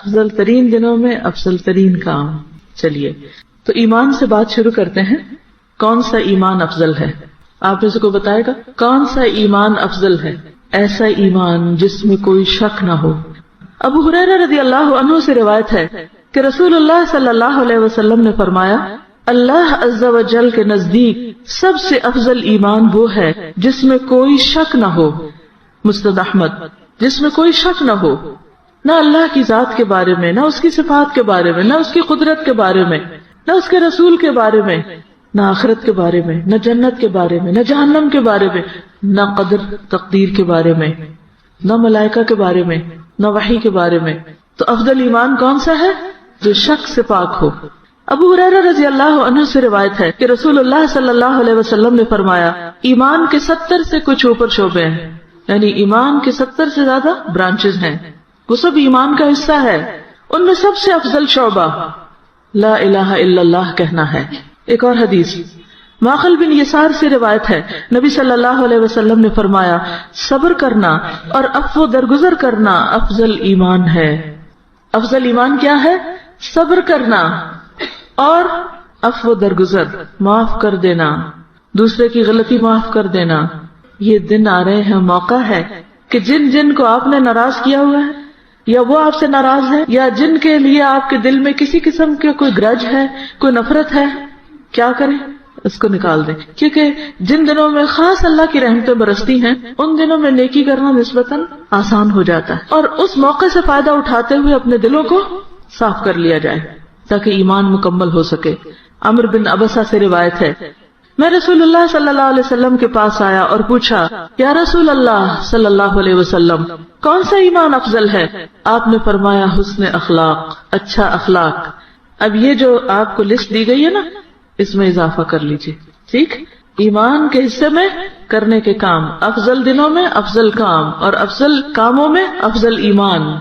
افضل ترین دنوں میں افضل ترین کام. چلیے تو ایمان سے بات شروع کرتے ہیں. کون سا ایمان افضل ہے؟ آپ میں سے کوئی بتائے گا کون سا ایمان افضل ہے؟ ایسا ایمان جس میں کوئی شک نہ ہو. ابو ہریرہ رضی اللہ عنہ سے روایت ہے کہ رسول اللہ صلی اللہ علیہ وسلم نے فرمایا اللہ عز و جل کے نزدیک سب سے افضل ایمان وہ ہے جس میں کوئی شک نہ ہو. مسند احمد. جس میں کوئی شک نہ ہو، نہ اللہ کی ذات کے بارے میں، نہ اس کی صفات کے بارے میں، نہ اس کی قدرت کے بارے میں، نہ اس کے رسول کے بارے میں، نہ آخرت کے بارے میں، نہ جنت کے بارے میں، نہ جہنم کے بارے میں، نہ قدر تقدیر کے بارے میں، نہ ملائکہ کے بارے میں، نہ وحی کے بارے میں. تو افضل ایمان کون سا ہے؟ جو شک سے پاک ہو. ابو ہریرہ رضی اللہ عنہ سے روایت ہے کہ رسول اللہ صلی اللہ علیہ وسلم نے فرمایا ایمان کے 70 سے کچھ اوپر شعبے ہیں، یعنی ایمان کے 70 سے زیادہ برانچز ہیں، وہ سب ایمان کا حصہ ہے. ان میں سب سے افضل شعبہ لا الہ الا اللہ کہنا ہے. ایک اور حدیث معقل بن یسار سے روایت ہے نبی صلی اللہ علیہ وسلم نے فرمایا صبر کرنا اور عفو درگزر کرنا افضل ایمان ہے. افضل ایمان کیا ہے؟ صبر کرنا اور عفو درگزر، معاف کر دینا، دوسرے کی غلطی معاف کر دینا. یہ دن آ رہے ہیں، موقع ہے کہ جن جن کو آپ نے ناراض کیا ہوا ہے یا وہ آپ سے ناراض ہے یا جن کے لیے آپ کے دل میں کسی قسم کے کوئی گرج ہے، کوئی نفرت ہے، کیا کریں؟ اس کو نکال دیں. کیونکہ جن دنوں میں خاص اللہ کی رحمتیں برستی ہیں ان دنوں میں نیکی کرنا نسبتاً آسان ہو جاتا ہے، اور اس موقع سے فائدہ اٹھاتے ہوئے اپنے دلوں کو صاف کر لیا جائے تاکہ ایمان مکمل ہو سکے. عمرو بن ابسہ سے روایت ہے میں رسول اللہ صلی اللہ علیہ وسلم کے پاس آیا اور پوچھا یا رسول اللہ صلی اللہ علیہ وسلم کون سا ایمان افضل ہے؟ آپ نے فرمایا حسن اخلاق، اچھا اخلاق. اب یہ جو آپ کو لسٹ دی گئی ہے نا، اس میں اضافہ کر لیجئے. ٹھیک، ایمان کے حصے میں کرنے کے کام، افضل دنوں میں افضل کام، اور افضل کاموں میں افضل ایمان.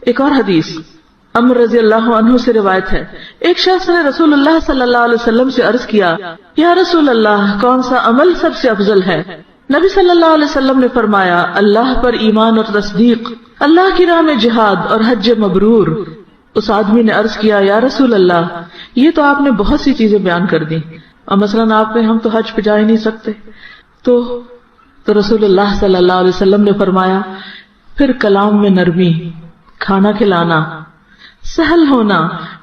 ایک اور حدیث عمر رضی اللہ عنہ سے روایت ہے ایک شخص نے رسول اللہ صلی اللہ علیہ وسلم سے عرض کیا یا رسول اللہ کون سا عمل سب سے افضل ہے؟ نبی صلی اللہ علیہ وسلم نے فرمایا اللہ پر ایمان اور تصدیق، اللہ کی راہ میں جہاد اور حج مبرور. اس آدمی نے عرض کیا یا رسول اللہ یہ تو آپ نے بہت سی چیزیں بیان کر دی، اور مثلاً آپ نے ہم تو حج پہ جا ہی نہیں سکتے. تو رسول اللہ صلی اللہ علیہ وسلم نے فرمایا پھر کلام میں نرمی، کھانا کھلانا، سہل ہونا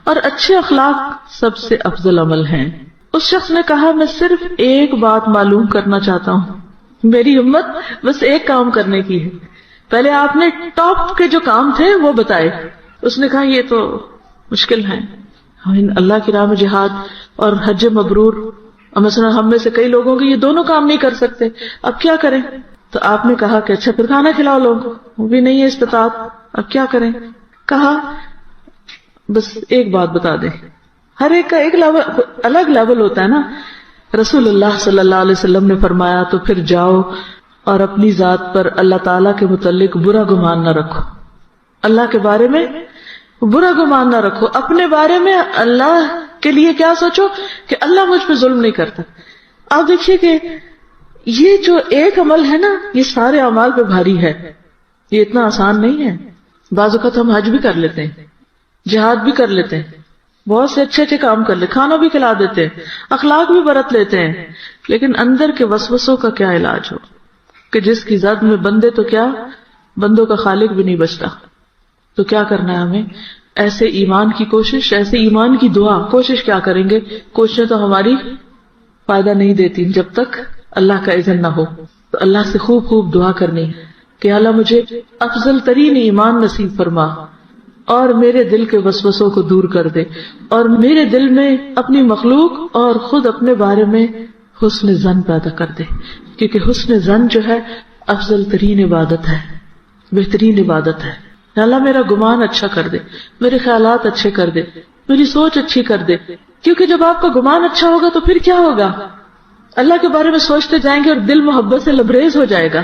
اور اچھے اخلاق سب سے افضل عمل ہیں. اس شخص نے کہا میں صرف ایک بات معلوم کرنا چاہتا ہوں، میری ہمت بس ایک کام کرنے کی ہے. پہلے آپ نے ٹاپ کے جو کام تھے وہ بتائے. اس نے کہا یہ تو مشکل ہے، اللہ کی راہ میں جہاد اور حج مبرور، اور مثلا ہم میں سے کئی لوگوں کے یہ دونوں کام نہیں کر سکتے، اب کیا کریں؟ تو آپ نے کہا کہ اچھا پھر کھانا کھلاؤ لوگوں کو، وہ بھی نہیں ہے استطاعت، اب کیا کریں؟ کہا بس ایک بات بتا دیں. ہر ایک کا ایک الگ لیول ہوتا ہے نا. رسول اللہ صلی اللہ علیہ وسلم نے فرمایا تو پھر جاؤ اور اپنی ذات پر اللہ تعالیٰ کے متعلق برا گمان نہ رکھو، اللہ کے بارے میں برا گمان نہ رکھو، اپنے بارے میں اللہ کے لیے کیا سوچو کہ اللہ مجھ پہ ظلم نہیں کرتا. آپ دیکھیے کہ یہ جو ایک عمل ہے نا یہ سارے اعمال پہ بھاری ہے، یہ اتنا آسان نہیں ہے. بعض اوقات ہم حج بھی کر لیتے ہیں، جہاد بھی کر لیتے ہیں، بہت سے اچھے اچھے کام کر لیتے، کھانا بھی کھلا دیتے ہیں، اخلاق بھی برت لیتے ہیں، لیکن اندر کے وسوسوں کا کیا علاج ہو کہ جس کی زد میں بندے تو کیا بندوں کا خالق بھی نہیں بچتا. تو کیا کرنا ہے ہمیں؟ ایسے ایمان کی کوشش، ایسے ایمان کی دعا. کوشش کیا کریں گے؟ کوششیں تو ہماری فائدہ نہیں دیتی جب تک اللہ کا اذن نہ ہو. تو اللہ سے خوب خوب دعا کرنی کہ اللہ مجھے افضل ترین ایمان نصیب فرما اور میرے دل کے وسوسوں کو دور کر دے، اور میرے دل میں اپنی مخلوق اور خود اپنے بارے میں حسن ظن پیدا کر دے. کیونکہ حسن ظن جو ہے افضل ترین عبادت ہے، بہترین عبادت ہے. اللہ میرا گمان اچھا کر دے، میرے خیالات اچھے کر دے، میری سوچ اچھی کر دے. کیونکہ جب آپ کا گمان اچھا ہوگا تو پھر کیا ہوگا؟ اللہ کے بارے میں سوچتے جائیں گے اور دل محبت سے لبریز ہو جائے گا.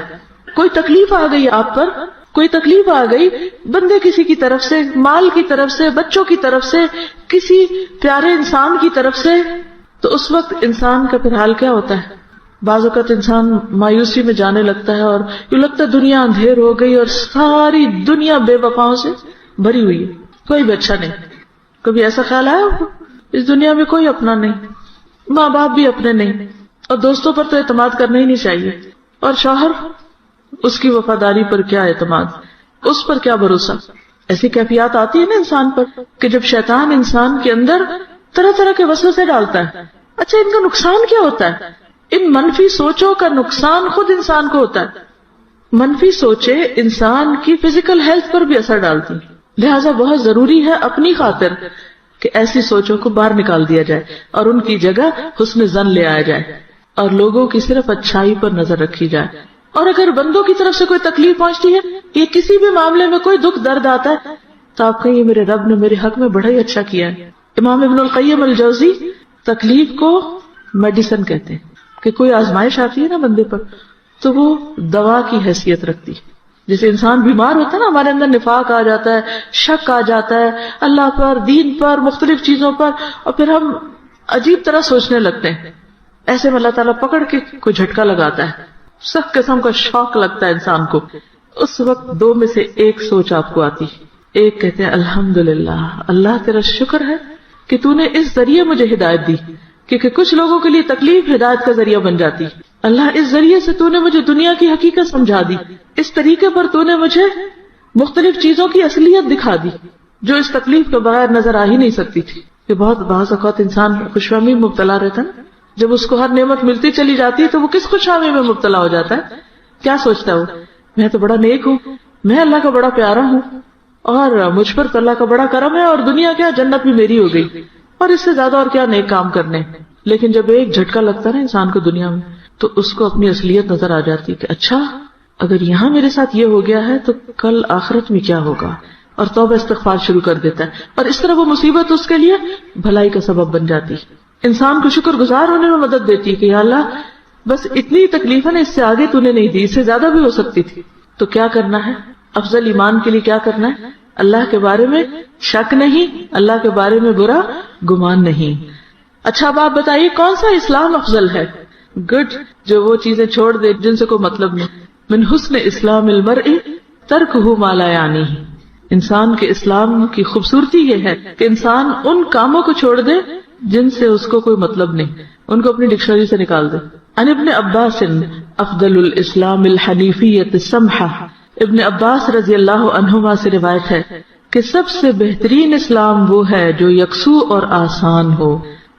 کوئی تکلیف آ گئی آپ پر، کوئی تکلیف آ گئی بندے کسی کی طرف سے، مال کی طرف سے، بچوں کی طرف سے، کسی پیارے انسان کی طرف سے، تو اس وقت انسان کا پھر حال کیا ہوتا ہے؟ بعض اوقات انسان مایوسی میں جانے لگتا ہے اور یہ لگتا ہے دنیا اندھیر ہو گئی اور ساری دنیا بے وفاؤں سے بھری ہوئی ہے. کوئی بھی اچھا نہیں. کبھی ایسا خیال آیا اس دنیا میں کوئی اپنا نہیں, ماں باپ بھی اپنے نہیں, اور دوستوں پر تو اعتماد کرنا ہی نہیں چاہیے, اور شوہر اس کی وفاداری پر کیا اعتماد, اس پر کیا بھروسہ. ایسی کیفیات آتی ہے نا انسان پر کہ جب شیطان انسان کے اندر طرح طرح کے وسوسے ڈالتا ہے. اچھا ان کا نقصان کیا ہوتا ہے؟ ان منفی سوچوں کا نقصان خود انسان کو ہوتا ہے. منفی سوچیں انسان کی فزیکل ہیلتھ پر بھی اثر ڈالتی, لہٰذا بہت ضروری ہے اپنی خاطر کہ ایسی سوچوں کو باہر نکال دیا جائے اور ان کی جگہ حسن ظن لے آیا جائے, اور لوگوں کی صرف اچھائی پر نظر رکھی جائے. اور اگر بندوں کی طرف سے کوئی تکلیف پہنچتی ہے یا کسی بھی معاملے میں کوئی دکھ درد آتا ہے تو آپ کہیں میرے رب نے میرے حق میں بڑا ہی اچھا کیا ہے. امام ابن القیم الجوزی تکلیف کو میڈیسن کہتے ہیں, کہ کوئی آزمائش آتی ہے نا بندے پر تو وہ دوا کی حیثیت رکھتی ہے. جیسے انسان بیمار ہوتا ہے نا, ہمارے اندر نفاق آ جاتا ہے, شک آ جاتا ہے اللہ پر, دین پر, مختلف چیزوں پر, اور پھر ہم عجیب طرح سوچنے لگتے ہیں. ایسے میں اللہ تعالیٰ پکڑ کے کوئی جھٹکا لگاتا ہے, سخت قسم کا شوق لگتا ہے انسان کو. اس وقت دو میں سے ایک سوچ آپ کو آتی, ایک کہتے ہیں الحمدللہ, اللہ تیرا شکر ہے کہ تو نے اس ذریعے مجھے ہدایت دی, کیونکہ کچھ لوگوں کے لیے تکلیف ہدایت کا ذریعہ بن جاتی. اللہ اس ذریعے سے تو نے مجھے دنیا کی حقیقت سمجھا دی, اس طریقے پر تو نے مجھے مختلف چیزوں کی اصلیت دکھا دی جو اس تکلیف کے بغیر نظر آ ہی نہیں سکتی تھی. کہ بہت بعض اوقات انسان خوش فہمی میں مبتلا رہتا نا, جب اس کو ہر نعمت ملتی چلی جاتی ہے تو وہ کس خوش فہمی میں مبتلا ہو جاتا ہے. کیا سوچتا ہے وہ, میں تو بڑا نیک ہوں, میں اللہ کا بڑا پیارا ہوں, اور مجھ پر تو اللہ کا بڑا کرم ہے, اور دنیا کیا جنت بھی میری ہو گئی, اور اس سے زیادہ اور کیا نیک کام کرنے. لیکن جب ایک جھٹکا لگتا ہے انسان کو دنیا میں تو اس کو اپنی اصلیت نظر آ جاتی کہ اچھا اگر یہاں میرے ساتھ یہ ہو گیا ہے تو کل آخرت میں کیا ہوگا, اور توبہ استغفار شروع کر دیتا ہے. اور اس طرح وہ مصیبت اس کے لیے بھلائی کا سبب بن جاتی, انسان کو شکر گزار ہونے میں مدد دیتی ہے کہ یا اللہ بس اتنی تکلیف ہے نا, اس سے آگے تو نے نہیں دی, اس سے زیادہ بھی ہو سکتی تھی. تو کیا کرنا ہے افضل ایمان کے لیے, کیا کرنا ہے؟ اللہ کے بارے میں شک نہیں, اللہ کے بارے میں برا گمان نہیں. اچھا اب آپ بتائیے کون سا اسلام افضل ہے؟ گڈ, جو وہ چیزیں چھوڑ دے جن سے کوئی مطلب نہیں. من حسن اسلام المرء ترکہ ما لا یعنیہ, انسان کے اسلام کی خوبصورتی یہ ہے کہ انسان ان کاموں کو چھوڑ دے جن سے اس کو کوئی مطلب نہیں, ان کو اپنی ڈکشنری سے نکال دے. عن ابن عباس افضل الاسلام الحنیفیۃ السمحہ, ابن عباس رضی اللہ عنہما سے روایت ہے کہ سب سے بہترین اسلام وہ ہے جو یکسو اور آسان ہو.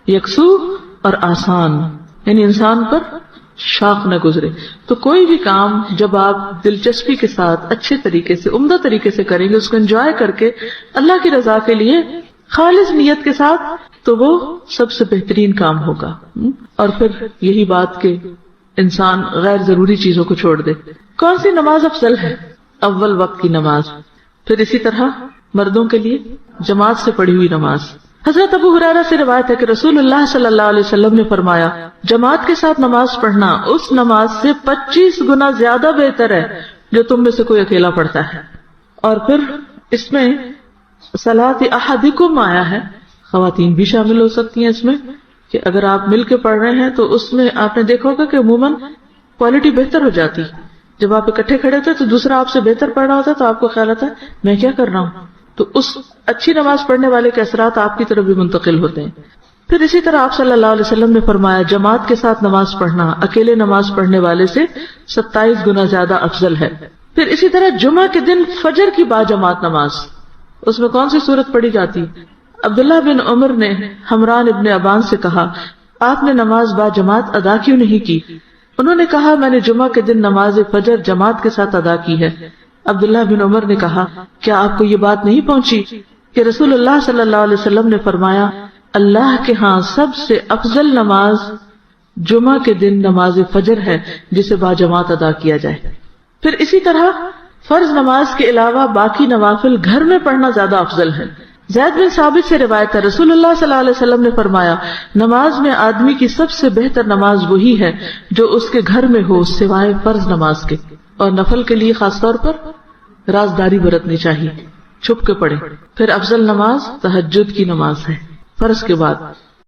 یکسو اور آسان یعنی انسان پر شاق نہ گزرے. تو کوئی بھی کام جب آپ دلچسپی کے ساتھ اچھے طریقے سے, عمدہ طریقے سے کریں گے, اس کو انجوائے کر کے اللہ کی رضا کے لیے خالص نیت کے ساتھ, تو وہ سب سے بہترین کام ہوگا. اور پھر یہی بات کہ انسان غیر ضروری چیزوں کو چھوڑ دے. کون سی نماز افضل ہے؟ اول وقت کی نماز. پھر اسی طرح مردوں کے لیے جماعت سے پڑھی ہوئی نماز. حضرت ابو ہریرہ سے روایت ہے کہ رسول اللہ صلی اللہ علیہ وسلم نے فرمایا جماعت کے ساتھ نماز پڑھنا اس نماز سے 25 گنا زیادہ بہتر ہے جو تم میں سے کوئی اکیلا پڑھتا ہے. اور پھر اس میں صلاۃ احدکم آیا ہے, خواتین بھی شامل ہو سکتی ہیں اس میں, کہ اگر آپ مل کے پڑھ رہے ہیں تو اس میں آپ نے دیکھا ہوگا کہ عموماً کوالٹی بہتر ہو جاتی. جب آپ اکٹھے کھڑے ہوتے تو دوسرا آپ سے بہتر پڑھ رہا ہوتا تو آپ کو خیال آتا ہے میں کیا کر رہا ہوں, تو اس اچھی نماز پڑھنے والے کے اثرات آپ کی طرف بھی منتقل ہوتے ہیں. پھر اسی طرح آپ صلی اللہ علیہ وسلم نے فرمایا جماعت کے ساتھ نماز پڑھنا اکیلے نماز پڑھنے والے سے 27 گنا زیادہ افضل ہے. پھر اسی طرح جمعہ کے دن فجر کی باجماعت نماز, اس میں کون سی صورت پڑھی جاتی؟ عبداللہ بن عمر نے حمران ابن ابان سے کہا آپ نے نماز باجماعت ادا کیوں نہیں کی؟ انہوں نے کہا میں نے جمعہ کے دن نماز فجر جماعت کے ساتھ ادا کی ہے. عبداللہ بن عمر نے کہا کیا آپ کو یہ بات نہیں پہنچی کہ رسول اللہ صلی اللہ علیہ وسلم نے فرمایا اللہ کے ہاں سب سے افضل نماز جمعہ کے دن نماز فجر ہے جسے باجماعت ادا کیا جائے. پھر اسی طرح فرض نماز کے علاوہ باقی نوافل گھر میں پڑھنا زیادہ افضل ہے. زید بن ثابت سے روایت ہے رسول اللہ صلی اللہ علیہ وسلم نے فرمایا نماز میں آدمی کی سب سے بہتر نماز وہی ہے جو اس کے گھر میں ہو سوائے فرض نماز کے, اور نفل کے لیے خاص طور پر رازداری برتنی چاہیے, چھپ کے پڑھے. پھر افضل نماز تہجد کی نماز ہے فرض کے بعد.